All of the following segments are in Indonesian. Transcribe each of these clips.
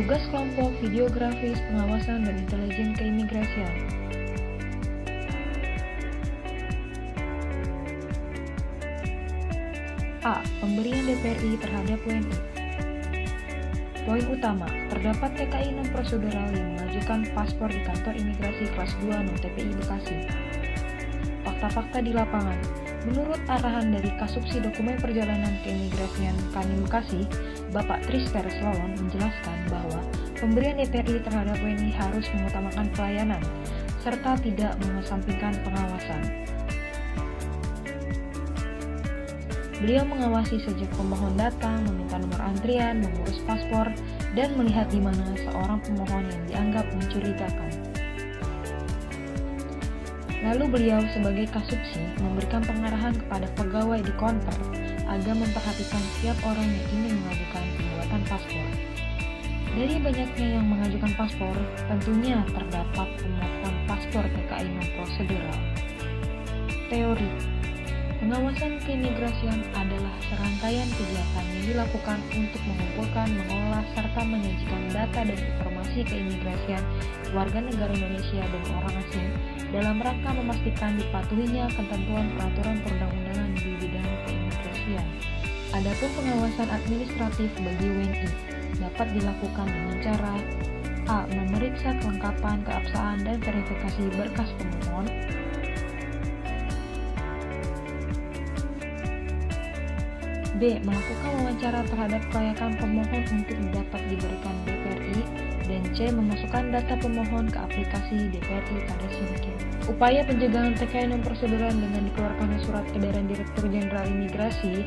Tugas kelompok videografis pengawasan dan intelijen keimigrasian. A. Pemberian DPRI terhadap WNI. Poin utama, terdapat TKI non-prosedural yang mengajukan paspor di kantor imigrasi kelas 2 non-TPI Bekasi. Fakta-fakta di lapangan. Menurut arahan dari Kasubsi Dokumen Perjalanan Keimigrasian Kanim Bekasi, Bapak Trister Slolon menjelaskan bahwa pemberian DPRI terhadap WNI harus mengutamakan pelayanan, serta tidak mengesampingkan pengawasan. Beliau mengawasi sejak pemohon datang, meminta nomor antrian, mengurus paspor, dan melihat di mana seorang pemohon yang dianggap mencurigakan. Lalu beliau sebagai Kasubsi memberikan pengarahan kepada pegawai di konter agar memperhatikan setiap orang yang ingin mengajukan pembuatan paspor. Dari banyaknya yang mengajukan paspor, tentunya terdapat pemohon paspor TKI non-prosedural. Teori. Pengawasan keimigrasian adalah serangkaian kegiatan yang dilakukan untuk mengumpulkan, mengolah, serta menyajikan data dan informasi keimigrasian warga negara Indonesia dan orang asing dalam rangka memastikan dipatuhinya ketentuan peraturan perundang-undangan di bidang keimigrasian. Adapun pengawasan administratif bagi WNI dapat dilakukan dengan cara A. Memeriksa kelengkapan, keabsahan, dan verifikasi berkas pemohon. B. Melakukan wawancara terhadap kelayakan pemohon untuk dapat diberikan DPRI, dan C. Memasukkan data pemohon ke aplikasi DPRI pada SIMKIM. Upaya pencegahan TKI non-prosedural dengan dikeluarkannya surat edaran Direktur Jenderal Imigrasi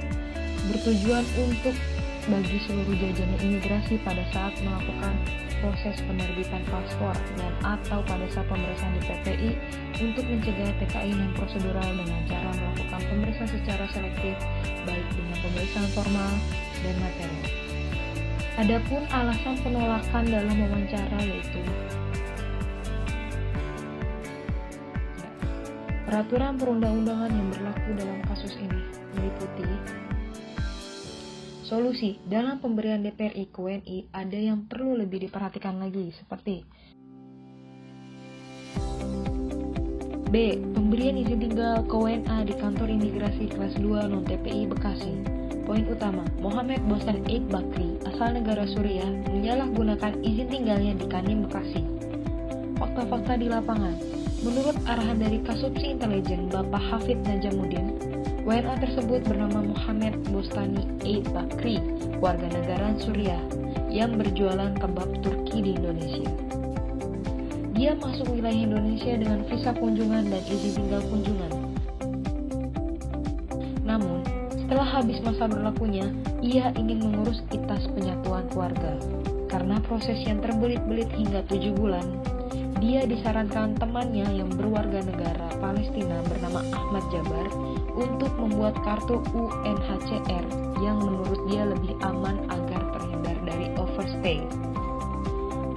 bertujuan untuk bagi seluruh jajaran imigrasi pada saat melakukan proses penerbitan paspor dan atau pada saat pemeriksaan di PPI untuk mencegah TKI non-prosedural dengan cara melakukan pemeriksaan secara selektif baik dengan pemeriksaan formal dan material. Adapun alasan penolakan dalam wawancara yaitu peraturan perundang-undangan yang berlaku dalam kasus ini meliputi solusi. Dalam pemberian DPRI ke WNI ada yang perlu lebih diperhatikan lagi seperti B. Pemberian izin tinggal ke WNA di kantor imigrasi kelas 2 non-TPI Bekasi. Poin utama, Mohamed Bostan Eid Bakri, asal negara Suriah, menyalahgunakan izin tinggalnya di Kanim Bekasi. Fakta-fakta di lapangan. Menurut arahan dari Kasubsi Intelijen Bapak Hafid Najamuddin, WNA tersebut bernama Mohamed Bostani Eid Bakri, warga negara Suriah, yang berjualan kebab Turki di Indonesia. Dia masuk wilayah Indonesia dengan visa kunjungan dan izin tinggal kunjungan. Namun, setelah habis masa berlakunya, ia ingin mengurus ITAS penyatuan keluarga. Karena proses yang terbelit-belit hingga 7 bulan, dia disarankan temannya yang berwarga negara Palestina bernama Ahmad Jabar untuk membuat kartu UNHCR yang menurut dia lebih aman agar terhindar dari overstay.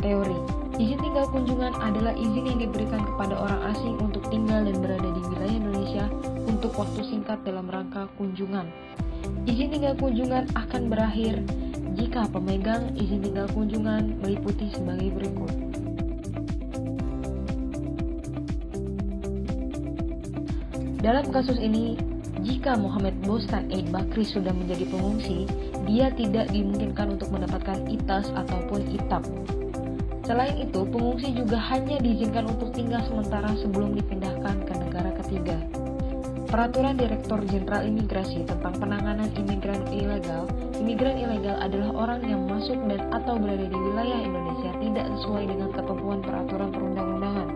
Teori. Izin tinggal kunjungan adalah izin yang diberikan kepada orang asing untuk tinggal dan berada di wilayah Indonesia untuk waktu singkat dalam rangka kunjungan. Izin tinggal kunjungan akan berakhir jika pemegang izin tinggal kunjungan meliputi sebagai berikut. Dalam kasus ini, jika Mohamed Bostan Eid Bakri sudah menjadi pengungsi, dia tidak dimungkinkan untuk mendapatkan ITAS ataupun ITAP. Selain itu, pengungsi juga hanya diizinkan untuk tinggal sementara sebelum dipindahkan ke negara ketiga. Peraturan Direktur Jenderal Imigrasi tentang penanganan imigran ilegal adalah orang yang masuk dan atau berada di wilayah Indonesia tidak sesuai dengan ketentuan peraturan perundang-undangan.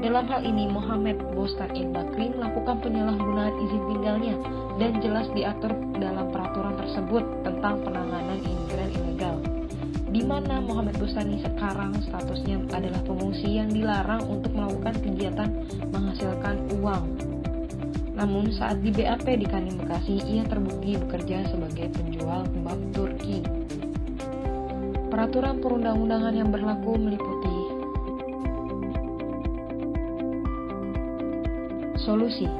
Dalam hal ini, Mohamed Bostan Eid Bakri melakukan penyalahgunaan izin tinggalnya dan jelas diatur dalam peraturan tersebut tentang penanganan imigran ilegal, di mana Mohamed Bostani sekarang statusnya adalah pengungsi yang dilarang untuk melakukan kegiatan menghasilkan uang. Namun saat di BAP di Kanim Bekasi, ia terbukti bekerja sebagai penjual kebab Turki. Peraturan perundang-undangan yang berlaku meliputi solusi.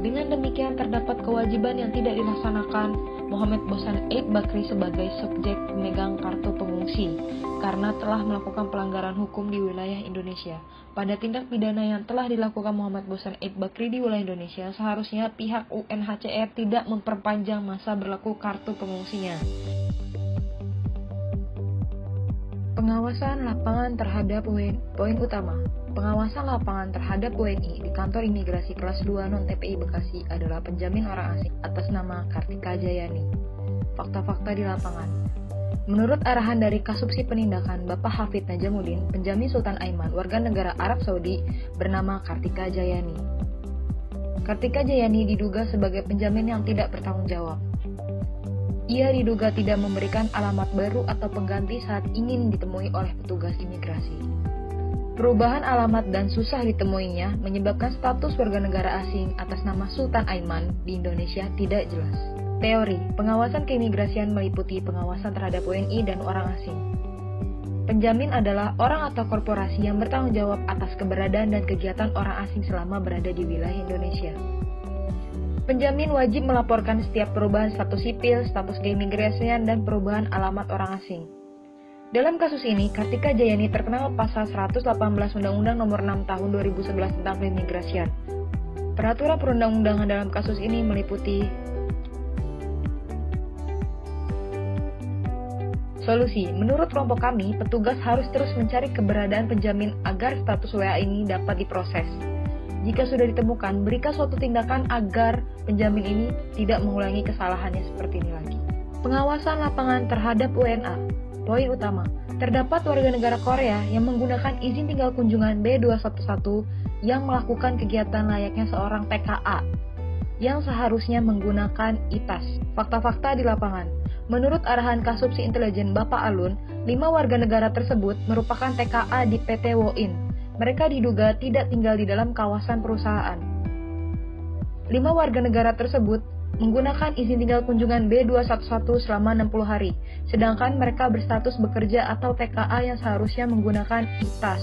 Dengan demikian terdapat kewajiban yang tidak dilaksanakan Mohamed Bostan Eid Bakri sebagai subjek pemegang kartu pengungsi karena telah melakukan pelanggaran hukum di wilayah Indonesia. Pada tindak pidana yang telah dilakukan Mohamed Bostan Eid Bakri di wilayah Indonesia, seharusnya pihak UNHCR tidak memperpanjang masa berlaku kartu pengungsinya. Pengawasan lapangan terhadap WNI. Poin utama, pengawasan lapangan terhadap WNI di kantor imigrasi kelas 2 non-TPI Bekasi adalah penjamin orang asing atas nama Kartika Jayani. Fakta-fakta di lapangan. Menurut arahan dari Kasubsi Penindakan Bapak Hafid Najamuddin, penjamin Sultan Aiman, warga negara Arab Saudi bernama Kartika Jayani. Kartika Jayani diduga sebagai penjamin yang tidak bertanggung jawab. Ia diduga tidak memberikan alamat baru atau pengganti saat ingin ditemui oleh petugas imigrasi. Perubahan alamat dan susah ditemuinya menyebabkan status warga negara asing atas nama Sultan Aiman di Indonesia tidak jelas. Teori, pengawasan keimigrasian meliputi pengawasan terhadap WNI dan orang asing. Penjamin adalah orang atau korporasi yang bertanggung jawab atas keberadaan dan kegiatan orang asing selama berada di wilayah Indonesia. Penjamin wajib melaporkan setiap perubahan status sipil, status keimigrasian, dan perubahan alamat orang asing. Dalam kasus ini, Kartika Jayani terkenal pasal 118 Undang-Undang Nomor 6 Tahun 2011 tentang keimigrasian. Peraturan perundang-undangan dalam kasus ini meliputi solusi. Menurut kelompok kami, petugas harus terus mencari keberadaan penjamin agar status WA ini dapat diproses. Jika sudah ditemukan, berikan suatu tindakan agar penjamin ini tidak mengulangi kesalahannya seperti ini lagi. Pengawasan lapangan terhadap WNA. Poin utama, terdapat warga negara Korea yang menggunakan izin tinggal kunjungan B211 yang melakukan kegiatan layaknya seorang TKA yang seharusnya menggunakan ITAS. Fakta-fakta di lapangan. Menurut arahan Kasubsi Intelijen Bapak Alun, 5 warga negara tersebut merupakan TKA di PT Woin. Mereka diduga tidak tinggal di dalam kawasan perusahaan. 5 warga negara tersebut menggunakan izin tinggal kunjungan B211 selama 60 hari, sedangkan mereka berstatus bekerja atau TKA yang seharusnya menggunakan ITAS.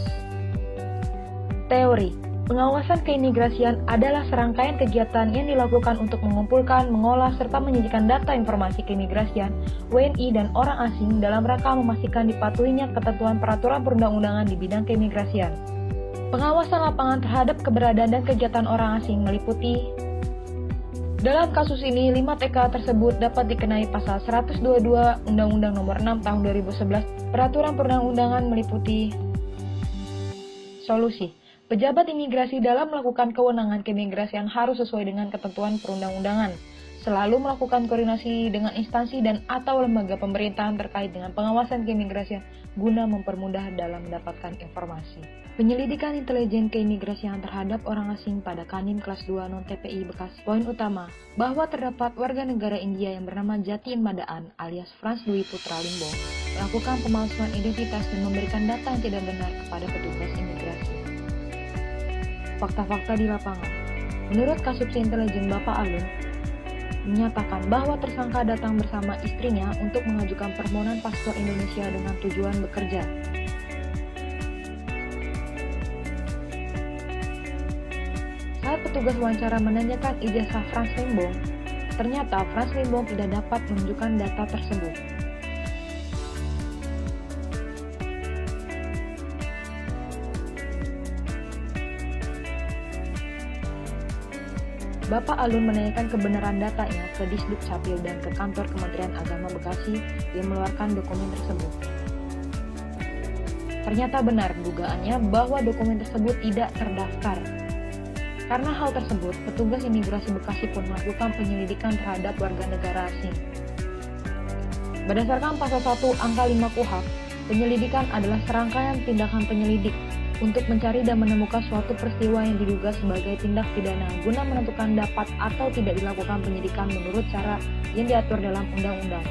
Teori, pengawasan keimigrasian adalah serangkaian kegiatan yang dilakukan untuk mengumpulkan, mengolah, serta menyajikan data informasi keimigrasian, WNI, dan orang asing dalam rangka memastikan dipatuhinya ketentuan peraturan perundang-undangan di bidang keimigrasian. Pengawasan lapangan terhadap keberadaan dan kegiatan orang asing meliputi. Dalam kasus ini, 5 TK tersebut dapat dikenai pasal 122 Undang-Undang Nomor 6 Tahun 2011. Peraturan perundang-undangan meliputi. Solusi. Pejabat imigrasi dalam melakukan kewenangan keimigrasian harus sesuai dengan ketentuan perundang-undangan. Selalu melakukan koordinasi dengan instansi dan atau lembaga pemerintahan terkait dengan pengawasan keimigrasian guna mempermudah dalam mendapatkan informasi. Penyelidikan intelijen keimigrasian terhadap orang asing pada Kandim kelas 2 non-TPI Bekasi. Poin utama, bahwa terdapat warga negara India yang bernama Jatin Madaan alias Frans Dwi Putra Limbo melakukan pemalsuan identitas dan memberikan data yang tidak benar kepada petugas imigrasi. Fakta-fakta di lapangan. Menurut Kasubsi Intelijen Bapak Alun, menyatakan bahwa tersangka datang bersama istrinya untuk mengajukan permohonan paspor Indonesia dengan tujuan bekerja. Saat petugas wawancara menanyakan ijazah Frans Limbong, ternyata Frans Limbong tidak dapat menunjukkan data tersebut. Bapak Alun menanyakan kebenaran datanya ke Disduk Capil dan ke kantor Kementerian Agama Bekasi yang mengeluarkan dokumen tersebut. Ternyata benar dugaannya bahwa dokumen tersebut tidak terdaftar. Karena hal tersebut, petugas imigrasi Bekasi pun melakukan penyelidikan terhadap warga negara asing. Berdasarkan pasal 1 angka 5 KUHP, penyelidikan adalah serangkaian tindakan penyelidik untuk mencari dan menemukan suatu peristiwa yang diduga sebagai tindak pidana guna menentukan dapat atau tidak dilakukan penyidikan menurut cara yang diatur dalam undang-undang.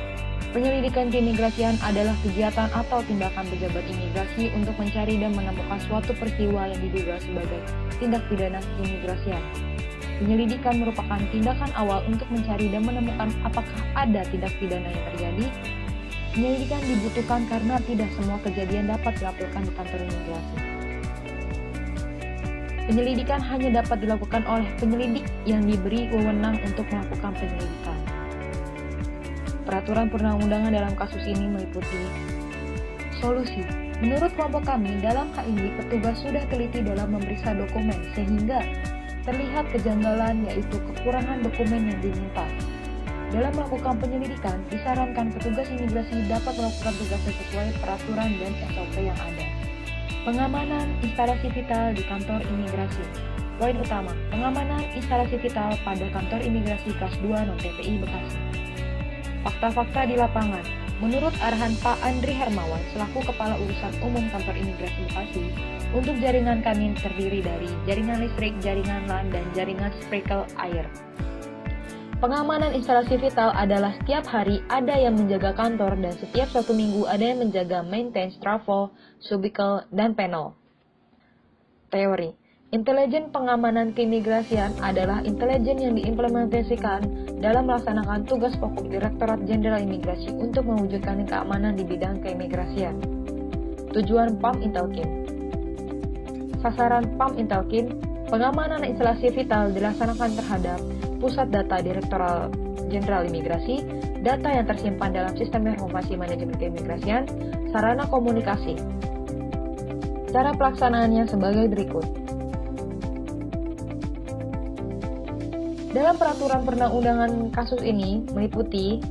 Penyelidikan keimigrasian adalah kegiatan atau tindakan pejabat imigrasi untuk mencari dan menemukan suatu peristiwa yang diduga sebagai tindak pidana keimigrasian. Penyelidikan merupakan tindakan awal untuk mencari dan menemukan apakah ada tindak pidana yang terjadi. Penyelidikan dibutuhkan karena tidak semua kejadian dapat dilaporkan di kantor imigrasi. Penyelidikan hanya dapat dilakukan oleh penyelidik yang diberi wewenang untuk melakukan penyelidikan. Peraturan perundang-undangan dalam kasus ini meliputi solusi. Menurut kelompok kami, dalam hal ini petugas sudah teliti dalam memeriksa dokumen sehingga terlihat kejanggalan, yaitu kekurangan dokumen yang diminta. Dalam melakukan penyelidikan, disarankan petugas imigrasi dapat melakukan tugasnya sesuai peraturan dan SOP yang ada. Pengamanan instalasi vital di kantor imigrasi. Poin utama, pengamanan instalasi vital pada kantor imigrasi kelas 2 non-TPI Bekasi. Fakta-fakta di lapangan. Menurut arahan Pak Andri Hermawan selaku Kepala Urusan Umum Kantor Imigrasi Bekasi, untuk jaringan kami terdiri dari jaringan listrik, jaringan LAN, dan jaringan sprinkle air. Pengamanan instalasi vital adalah setiap hari ada yang menjaga kantor dan setiap 1 minggu ada yang menjaga maintenance, trafo, cubicle, dan panel. Teori. Intelijen pengamanan keimigrasian adalah intelijen yang diimplementasikan dalam melaksanakan tugas pokok Direktorat Jenderal Imigrasi untuk mewujudkan keamanan di bidang keimigrasian. Tujuan PAM Intelkin. Sasaran PAM Intelkin, pengamanan instalasi vital dilaksanakan terhadap pusat data Direktorat Jenderal Imigrasi, data yang tersimpan dalam sistem informasi manajemen keimigrasian, sarana komunikasi. Cara pelaksanaannya sebagai berikut. Dalam peraturan perundang-undangan kasus ini meliputi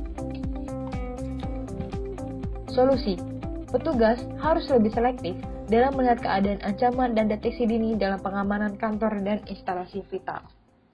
solusi. Petugas harus lebih selektif dalam melihat keadaan ancaman dan deteksi dini dalam pengamanan kantor dan instalasi vital.